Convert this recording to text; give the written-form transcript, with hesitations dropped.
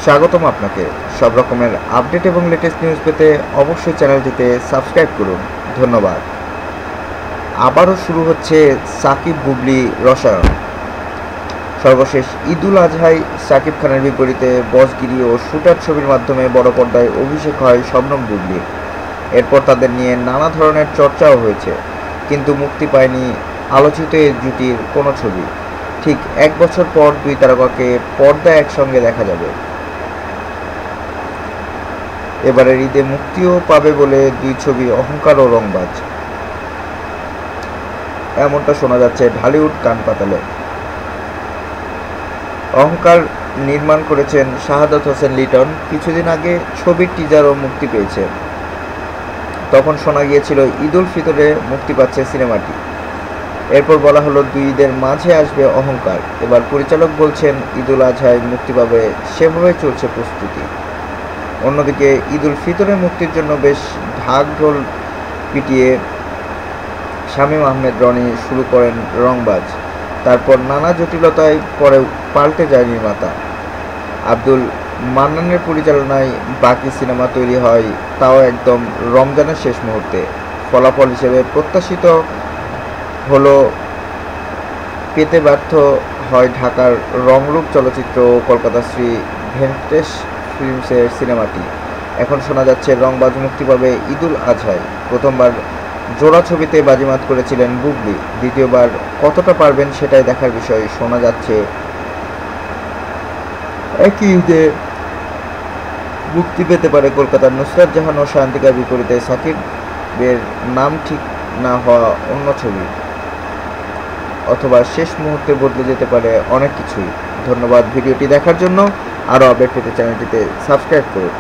স্বাগতম আপনাকে। সব রকমের আপডেট এবং লেটেস্ট নিউজ পেতে অবশ্যই চ্যানেলটিতে সাবস্ক্রাইব করুন। ধন্যবাদ। আবারও শুরু হচ্ছে সাকিব বুবলি রসায়ন। সর্বশেষ ঈদুল আজহায় সাকিব খানের বিপরীতে বসগিরি ও শুটার ছবির মাধ্যমে বড় পর্দায় অভিষেক হয় শবনম বুবলির। এরপর তাদের নিয়ে নানা ধরনের চর্চাও হয়েছে, কিন্তু মুক্তি পায়নি আলোচিত এই জুটির কোনো ছবি। ঠিক 1 বছর পর দুই তারকাকে পর্দায় একসঙ্গে দেখা যাবে। এবারের ঈদে মুক্তিও পাবে বলে দুই ছবি অহংকার ও রংবাজ, এমনটা শোনা যাচ্ছে ঢালিউড কান পাতালে। অহংকার নির্মাণ করেছেন শাহাদাত হোসেন লিটন। কিছুদিন আগে ছবির টিজারও মুক্তি পেয়েছে। তখন শোনা গিয়েছিল ঈদুল ফিতরে মুক্তি পাচ্ছে সিনেমাটি। এরপর বলা হলো দুই ঈদের মাঝে আসবে অহংকার। এবার পরিচালক বলছেন ঈদুল আজহায় মুক্তি পাবে, সেভাবে চলছে প্রস্তুতি। অন্যদিকে ঈদুল ফিতরে মুক্তির জন্য বেশ ঢাক ঢোল পিটিয়ে শামীম আহমেদ রনি শুরু করেন রংবাজ। তারপর নানা জটিলতায় পরে পাল্টে যায় নির্মাতা। আব্দুল মান্নানের পরিচালনায় বাকি সিনেমা তৈরি হয়, তাও একদম রমজানের শেষ মুহূর্তে। ফলাফল হিসেবে প্রত্যাশিত হলো পেতে ব্যর্থ হয় ঢাকার রংরূপ চলচ্চিত্র ও কলকাতার শ্রী ভেঙ্কটেশ ফিল্মসের সিনেমাটি। এখন শোনা যাচ্ছে রংবাজ মুক্তি পাবে ঈদুল আজহায়। প্রথমবার জোড়া ছবিতে বাজিমাত করেছিলেন বুবলি, দ্বিতীয়বার কতটা পারবেন সেটাই দেখার বিষয়। শোনা যাচ্ছে একই ঈদে মুক্তি পেতে পারে কলকাতার নুসরাত জাহান ও সায়ন্তিকার বিপরীতে সাকিবের নাম ঠিক না হওয়া অন্য ছবি, অথবা শেষ মুহূর্তে বদলে যেতে পারে অনেক কিছুই। ধন্যবাদ ভিডিওটি দেখার জন্য। আরও আপডেট পেতে চ্যানেলটিতে সাবস্ক্রাইব করুন।